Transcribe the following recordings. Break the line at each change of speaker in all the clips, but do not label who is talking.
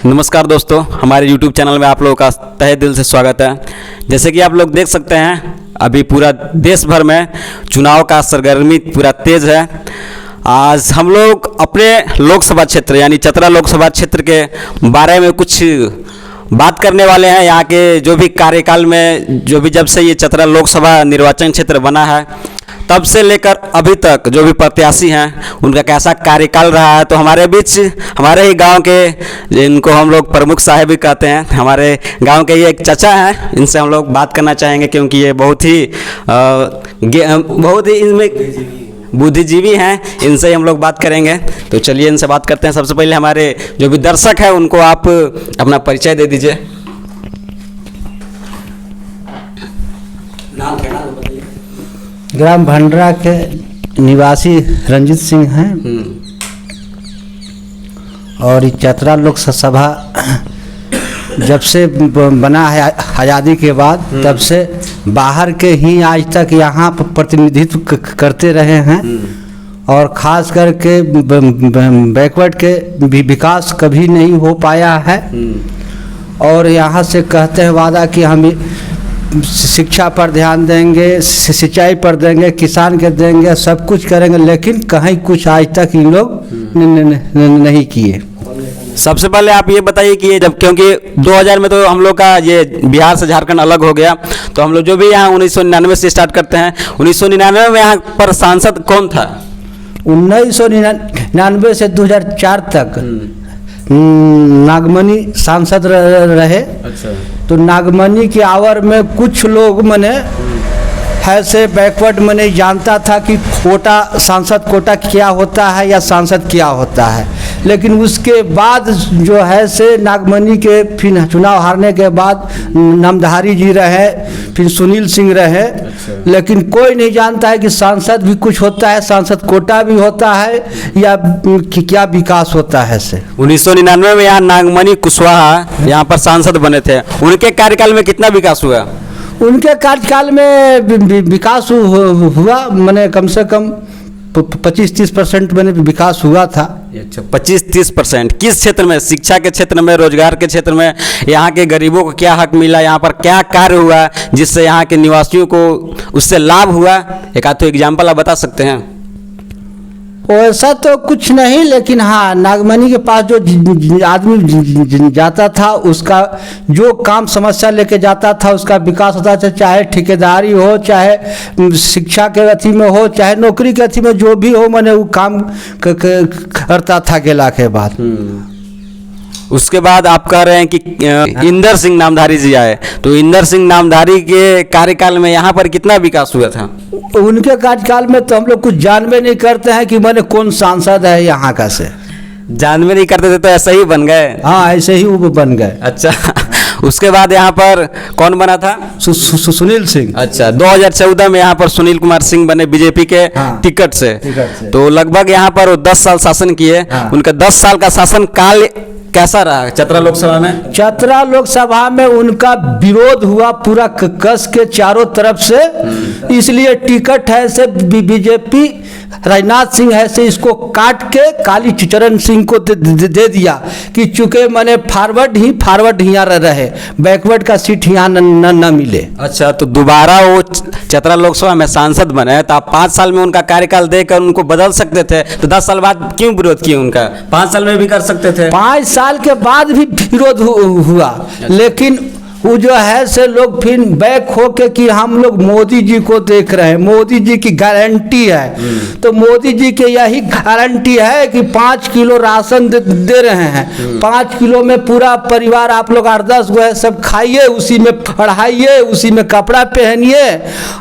नमस्कार दोस्तों, हमारे YouTube चैनल में आप लोगों का तहे दिल से स्वागत है। जैसे कि आप लोग देख सकते हैं, अभी पूरा देश भर में चुनाव का सरगर्मी पूरा तेज़ है। आज हम लोग अपने लोकसभा क्षेत्र यानी चतरा लोकसभा क्षेत्र के बारे में कुछ बात करने वाले हैं। यहाँ के जो भी कार्यकाल में जब से ये चतरा लोकसभा निर्वाचन क्षेत्र बना है तब से लेकर अभी तक जो भी प्रत्याशी हैं उनका कैसा कार्यकाल रहा है। तो हमारे बीच हमारे ही गांव के, इनको हम लोग प्रमुख साहब भी कहते हैं, हमारे गांव के ये एक चाचा हैं, इनसे हम लोग बात करना चाहेंगे क्योंकि ये बहुत ही इनमें बुद्धिजीवी हैं। इनसे हम लोग बात करेंगे। तो चलिए इनसे बात करते हैं। सबसे पहले हमारे जो भी दर्शक हैं उनको आप अपना परिचय दे दीजिए। नाम क्या नाम बताइए।
ग्राम भंडरा के निवासी रंजीत सिंह हैं और ये चतरा लोकसभा जब से बना है आज़ादी के बाद तब से बाहर के ही आज तक यहाँ पर प्रतिनिधित्व करते रहे हैं और ख़ास करके बैकवर्ड के भी विकास कभी नहीं हो पाया है। और यहाँ से कहते हैं वादा कि हम शिक्षा पर ध्यान देंगे, सिंचाई पर देंगे, किसान के देंगे, सब कुछ करेंगे, लेकिन कहीं कुछ आज तक इन लोग नहीं किए।
सबसे पहले आप ये बताइए कि ये जब, क्योंकि 2000 में तो हम लोग का ये बिहार से झारखंड अलग हो गया, तो हम लोग जो भी यहाँ 1999 से स्टार्ट करते हैं, 1999 में यहाँ पर सांसद कौन था?
1999 से 2004 तक नागमणि सांसद रहे। अच्छा। तो नागमणि के आवर में कुछ लोग मने ऐसे बैकवर्ड में नहीं जानता था कि कोटा, सांसद कोटा क्या होता है या सांसद क्या होता है। लेकिन उसके बाद जो है से नागमणि के फिर चुनाव हारने के बाद नामधारी जी रहे, फिर सुनील सिंह रहे। अच्छा। लेकिन कोई नहीं जानता है कि सांसद भी कुछ होता है, सांसद कोटा भी होता है या क्या विकास होता है से।
1999 में यहाँ नागमणि कुशवाहा यहाँ पर सांसद बने थे। उनके कार्यकाल में कितना विकास हुआ?
उनके कार्यकाल में विकास हुआ मैंने कम से कम 25-30% मैंने विकास हुआ था।
अच्छा, 25-30%। किस क्षेत्र में? शिक्षा के क्षेत्र में, रोजगार के क्षेत्र में? यहाँ के गरीबों को क्या हक मिला? यहाँ पर क्या कार्य हुआ जिससे यहाँ के निवासियों को उससे लाभ हुआ? एक आध तो एग्जाम्पल आप बता सकते हैं?
वैसा तो कुछ नहीं, लेकिन हाँ, नागमणि के पास जो आदमी जाता था उसका जो काम समस्या लेके जाता था उसका विकास होता था, चाहे ठेकेदारी हो, चाहे शिक्षा के अथी में हो, चाहे नौकरी के अथी में, जो भी हो मैंने वो काम करता था गेला के बाद।
उसके बाद आप कह रहे हैं कि इंदर सिंह नामधारी जी आए, तो इंदर सिंह नामधारी के कार्यकाल में यहाँ पर कितना विकास हुआ था?
उनके कार्यकाल में तो हम लोग कुछ जानबे नहीं करते हैं कि मैंने कौन सांसद है यहाँ का से।
जानबे नहीं करते थे तो ऐसे ही बन गए?
हाँ, ऐसे ही वो बन गए। अच्छा।
उसके बाद यहाँ पर कौन बना था?
सुनील सिंह।
अच्छा, 2014 में यहाँ पर सुनील कुमार सिंह बने बीजेपी के टिकट से। तो लगभग यहाँ पर वो 10 साल शासन किए। उनका 10 साल का शासन काल कैसा रहा चतरा लोकसभा में?
चतरा लोकसभा में उनका विरोध हुआ पूरा कस के चारों तरफ से, इसलिए टिकट है से बीजेपी राजनाथ सिंह है से इसको काट के काली चरण सिंह को दे दिया कि चूंकि मैंने फॉरवर्ड यहाँ रहे, बैकवर्ड का सीट यहाँ न मिले।
अच्छा, तो दोबारा वो चतरा लोकसभा में सांसद बने तो आप 5 साल में उनका कार्यकाल देकर उनको बदल सकते थे, तो 10 साल बाद क्यों विरोध किए उनका? 5 साल में भी कर सकते थे।
5 साल के बाद भी विरोध हुआ। लेकिन वो जो है से लोग फिर बैक हो के कि हम लोग मोदी जी को देख रहे हैं, मोदी जी की गारंटी है। तो मोदी जी के यही गारंटी है कि 5 किलो राशन दे रहे हैं, 5 किलो में पूरा परिवार आप लोग 8-10 गो है सब खाइए, उसी में पढ़ाइए, उसी में कपड़ा पहनिए।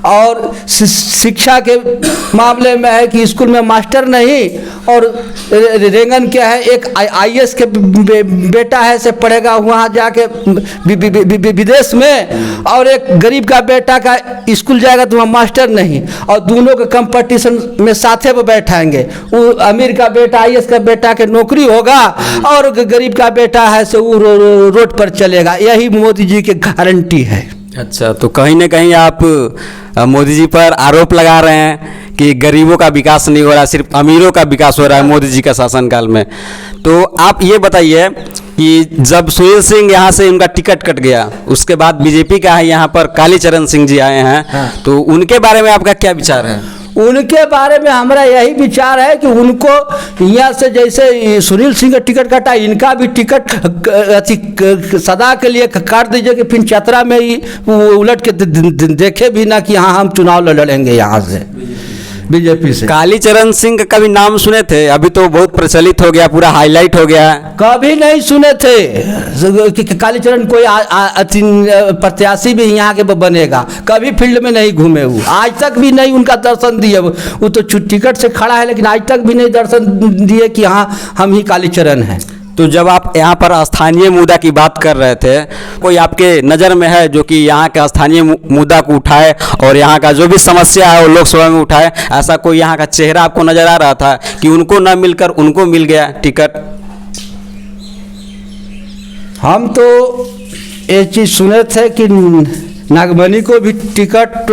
और शिक्षा के मामले में है कि स्कूल में मास्टर नहीं, और रेंगन क्या है, एक IAS के बेटा है से पढ़ेगा वहाँ जाके विदेश में, और एक गरीब का बेटा का स्कूल जाएगा तो वहाँ मास्टर नहीं, और दोनों के कंपटीशन में साथे में बैठाएंगे। वो अमीर का बेटा IAS का बेटा के नौकरी होगा और गरीब का बेटा है से वो रोड पर चलेगा। यही मोदी जी की गारंटी है।
अच्छा, तो कहीं ना कहीं आप मोदी जी पर आरोप लगा रहे हैं कि गरीबों का विकास नहीं हो रहा, सिर्फ अमीरों का विकास हो रहा है मोदी जी का शासनकाल में। तो आप ये बताइए कि जब सुनील सिंह यहाँ से उनका टिकट कट गया, उसके बाद बीजेपी का है यहाँ पर कालीचरण सिंह जी आए हैं।
हाँ।
तो उनके बारे में आपका क्या विचार है?
उनके बारे में हमारा यही विचार है कि उनको यहाँ से जैसे सुनील सिंह का टिकट कटा, इनका भी टिकट सदा के लिए काट दीजिए कि फिर चतरा में ही उलट के देखे भी ना कि हाँ हम चुनाव लड़ेंगे यहाँ से बीजेपी से।
कालीचरण सिंह का कभी नाम सुने थे? अभी तो बहुत प्रचलित हो गया, पूरा हाईलाइट हो गया है।
कभी नहीं सुने थे कि कालीचरण कोई प्रत्याशी भी यहाँ के बनेगा। कभी फील्ड में नहीं घूमे, वो आज तक भी नहीं उनका दर्शन दिए। वो तो टिकट से खड़ा है लेकिन आज तक भी नहीं दर्शन दिए कि हाँ हम ही कालीचरण हैं।
तो जब आप यहाँ पर स्थानीय मुद्दा की बात कर रहे थे, कोई आपके नज़र में है जो कि यहाँ के स्थानीय मुद्दा को उठाए और यहाँ का जो भी समस्या है वो लोकसभा में उठाए? ऐसा कोई यहाँ का चेहरा आपको नज़र आ रहा था कि उनको न मिलकर उनको मिल गया टिकट?
हम तो ये चीज़ सुने थे कि नागमणि को भी टिकट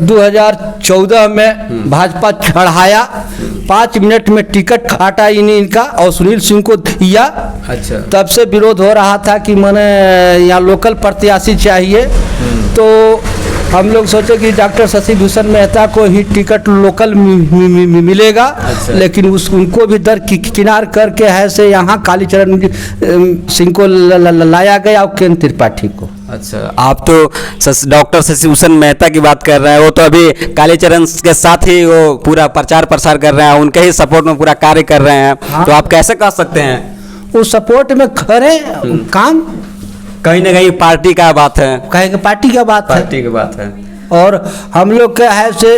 2014 में भाजपा चढ़ाया, 5 मिनट में टिकट काटा इनका और सुनील सिंह को दिया।
अच्छा।
तब से विरोध हो रहा था कि मैंने यहाँ लोकल प्रत्याशी चाहिए। तो हम लोग सोचे कि डॉक्टर शशि भूषण मेहता को ही टिकट लोकल मिलेगा।
अच्छा।
लेकिन उनको भी किनार करके है से यहाँ कालीचरण सिंह को लाया गया और केन त्रिपाठी को।
अच्छा, आप तो डॉक्टर शशि भूषण मेहता की बात कर रहे हैं, वो तो अभी कालीचरण के साथ ही वो पूरा प्रचार प्रसार कर रहे हैं, उनके ही सपोर्ट में पूरा कार्य कर रहे हैं।
हाँ।
तो आप कैसे कह सकते हैं?
वो सपोर्ट में खड़े काम
कहीं ना कहीं पार्टी का बात है,
कहेंगे पार्टी का बात है।
पार्टी की बात है।
और हम लोग का है से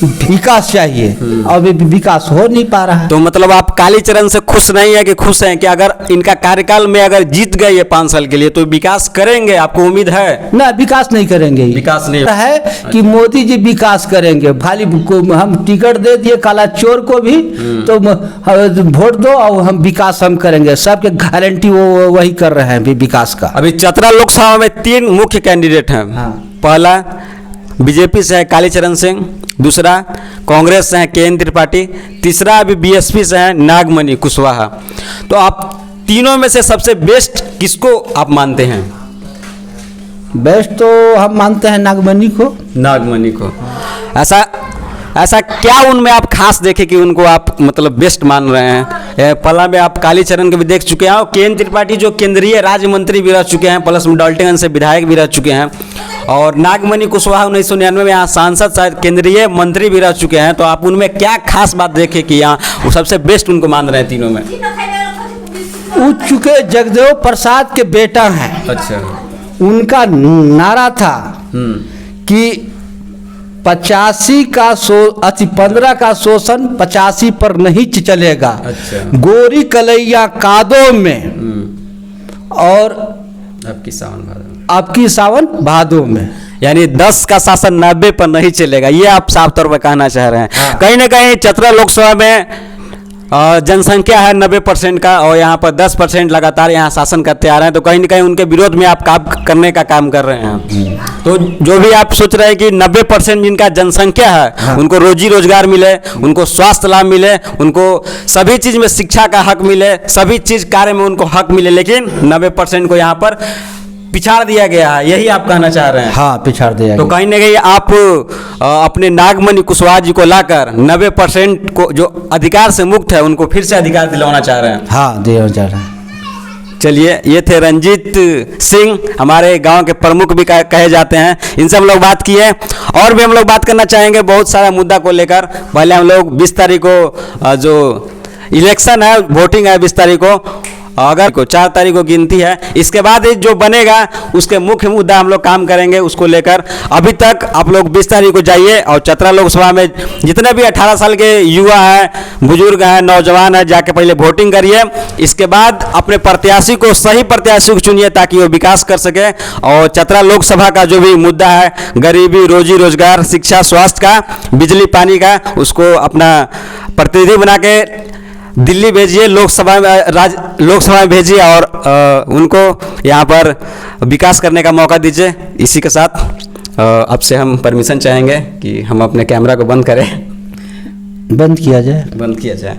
विकास चाहिए और अभी विकास हो नहीं पा रहा है।
तो मतलब आप कालीचरण से खुश नहीं है कि खुश हैं कि अगर इनका कार्यकाल में अगर जीत गए ये 5 साल के लिए तो विकास करेंगे? आपको उम्मीद है?
ना, विकास नहीं करेंगे।
विकास नहीं
है कि मोदी जी विकास करेंगे। खाली हम टिकट दे दिए काला चोर को भी तो वोट दो और हम विकास हम करेंगे। सबके गारंटी वो वही कर रहे हैं विकास का।
अभी चतरा लोकसभा में 3 मुख्य कैंडिडेट हैं।
हाँ।
पहला बीजेपी से है कालीचरण सिंह, दूसरा कांग्रेस से है केएन त्रिपाठी, तीसरा अभी बीएसपी से है नागमणि कुशवाहा। तो आप तीनों में से सबसे बेस्ट किसको आप मानते हैं?
बेस्ट तो हम मानते हैं नागमणि को।
नागमणि को। ऐसा क्या उनमें आप खास देखे कि उनको आप मतलब बेस्ट मान रहे हैं? पहला में आप कालीचरण के भी देख चुके हैं और केएन त्रिपाठी जो केंद्रीय राज्य मंत्री भी रह चुके हैं, प्लस डाल्टनगंज से विधायक भी रह चुके हैं, और नागमणि कुशवाहा 1999 में यहाँ सांसद शायद केंद्रीय मंत्री भी रह चुके हैं। तो आप उनमें क्या खास बात देखे कि यहाँ वो सबसे बेस्ट उनको मान रहे हैं तीनों में?
वो चुके जगदेव प्रसाद के बेटा हैं।
अच्छा।
उनका नारा था कि 15 का शोषण 85 पर नहीं चलेगा।
अच्छा।
गोरी कलैया कादो में और आपकी सावन भादो में,
यानी 10 का शासन 90 पर नहीं चलेगा, ये आप साफ तौर पर कहना चाह रहे हैं।
हाँ।
कहीं ना कहीं चतरा लोकसभा में जनसंख्या है 90% का और यहाँ पर 10% लगातार यहाँ शासन करते आ रहे हैं। तो कहीं ना कहीं उनके विरोध में आप काम करने का काम कर रहे हैं। तो जो भी आप सोच रहे हैं कि 90% जिनका जनसंख्या है,
हाँ।
उनको रोजी रोजगार मिले, उनको स्वास्थ्य लाभ मिले, उनको सभी चीज़ में शिक्षा का हक मिले, सभी चीज़ कार्य में उनको हक मिले, लेकिन 90% को यहाँ पर पिछाड़ दिया गया है, यही आप कहना चाह रहे हैं?
हाँ, पिछाड़ दिया
तो
गया।
कहीं ना कहीं आप अपने नागमणि कुशवाहा जी को लाकर 90% को जो अधिकार से मुक्त है उनको फिर से अधिकार दिलवाना चाह रहे हैं?
हाँ, दिया जा रहा है।
चलिए, ये थे रंजीत सिंह, हमारे गांव के प्रमुख भी कहे जाते हैं। इनसे हम लोग बात किए और भी हम लोग बात करना चाहेंगे बहुत सारा मुद्दा को लेकर। पहले हम लोग 20 तारीख को जो इलेक्शन है, वोटिंग है 20 तारीख को, अगर को 4 तारीख को गिनती है, इसके बाद जो बनेगा उसके मुख्य मुद्दा हम लोग काम करेंगे उसको लेकर। अभी तक आप लोग 20 तारीख को जाइए और चतरा लोकसभा में जितने भी 18 साल के युवा हैं, बुजुर्ग हैं, नौजवान हैं, जाके पहले वोटिंग करिए। इसके बाद अपने प्रत्याशी को, सही प्रत्याशी को चुनिए ताकि वो विकास कर सके। और चतरा लोकसभा का जो भी मुद्दा है, गरीबी, रोजी रोजगार, शिक्षा, स्वास्थ्य का, बिजली पानी का, उसको अपना प्रतिनिधि बना के दिल्ली भेजिए, लोकसभा में भेजिए और उनको यहाँ पर विकास करने का मौका दीजिए। इसी के साथ आपसे हम परमिशन चाहेंगे कि हम अपने कैमरा को बंद करें।
बंद किया जाए।
बंद किया जाए।